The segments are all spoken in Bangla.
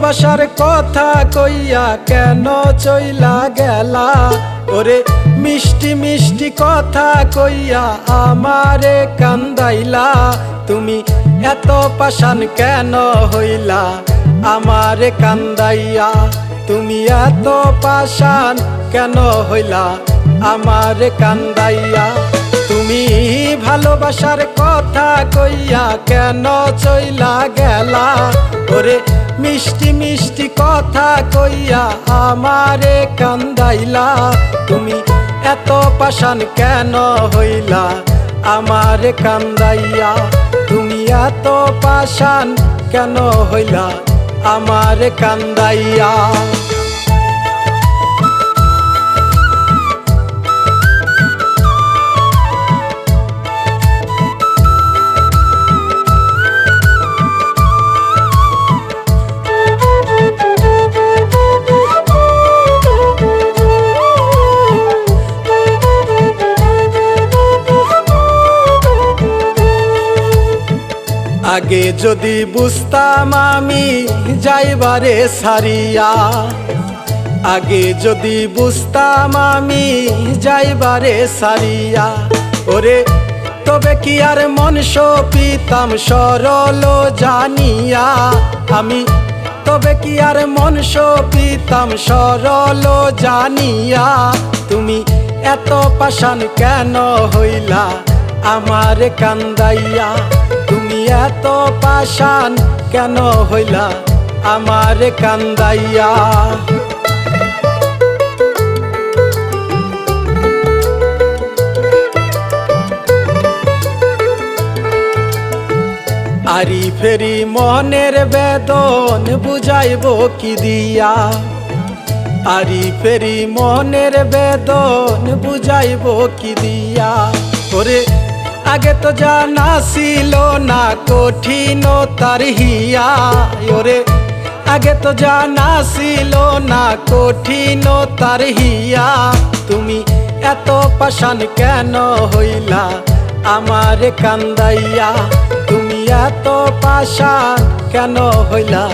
ভালোবাসার কথা কইয়া কেন চইলা গেলা ওরে মিষ্টি মিষ্টি কথা কইয়া আমারে কান্দাইলা তুমি এত পাষাণ কেন হইলা আমারে কান্দাইয়া তুমি এত পাষাণ কেন হইলা আমারে কান্দাইয়া তুমি ভালোবাসার কথা কইয়া কেন চইলা গেলা ওরে মিষ্টি মিষ্টি কথা কইয়া আমারে কান্দাইলা তুমি এত পাষাণ কেন হইলা আমারে কান্দাইয়া তুমি এত পাষাণ কেন হইলা আমারে কান্দাইয়া আগে যদি বুঝতাম আমি যাইবারে সারিয়া আগে যদি বুঝতাম আমি যাইবারে সারিয়া ওরে তবে কি আর মন সপিতাম সরল জানিয়া আমি তবে কি আর মন সপিতাম সরল জানিয়া তুমি এত পাষাণ কেন হইলা আমারে কান্দাইয়া তুমি এত পাষাণ কেন হইলা আমারে কান্দাইয়া আরি ফেরি মনের বেদন বুঝাইব কি দিয়া আরি ফেরি মনের বেদন বুঝাইব কি দিয়া ওরে আগে তো জানা ছিল না কঠিনতার হিয়া ওরে আগে তো জানা ছিল না কঠিনতার হিয়া তুমি এত পাষাণ কেন হইলা আমারে কান্দাইয়া তুমি এত পাষাণ কেন হইলা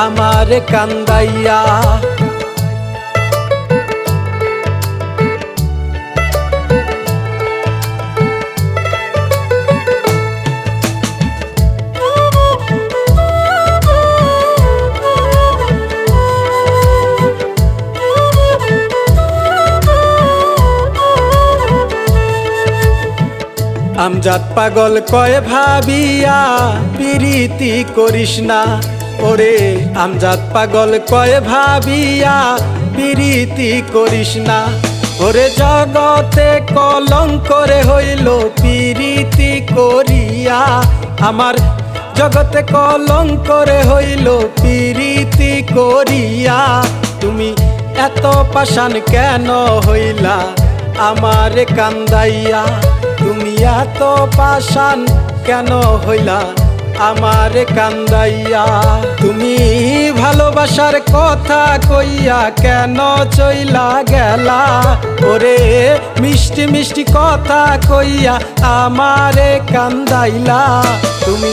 আমারে কান্দাইয়া আমজাদ পাগল কয় ভাবিয়া প্রীতি করিস না ওরে আমজাদ পাগল কয় ভাবিয়া প্রীতি করিস না ওরে জগতে কলঙ্করে হইল প্রীতি করিয়া আমার জগতে কলঙ্করে হইল প্রীতি করিয়া তুমি এত পাষাণ কেন হইলা আমারে কান্দাইয়া তুমি এত পাষাণ কেন হইলা আমারে কান্দাইয়া তুমি ভালোবাসার কথা কইয়া কেন চইলা গেলা ওরে মিষ্টি মিষ্টি কথা কইয়া আমারে কান্দাইলা তুমি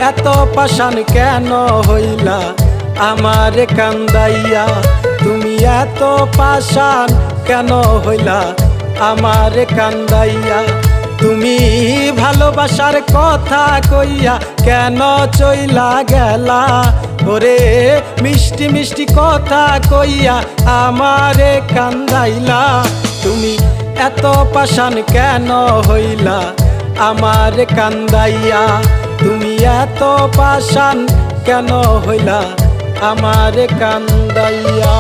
এত পাষাণ কেন হইলা আমারে কান্দাইয়া তুমি এত পাষাণ কেন হইলা আমারে কান্দাইয়া তুমি ভালোবাসার কথা কইয়া কেন চইলা গেলা ওরে মিষ্টি মিষ্টি কথা কইয়া আমারে কান্দাইলা তুমি এত পাষাণ কেন হইলা আমারে কান্দাইয়া তুমি এত পাষাণ কেন হইলা আমারে কান্দাইয়া।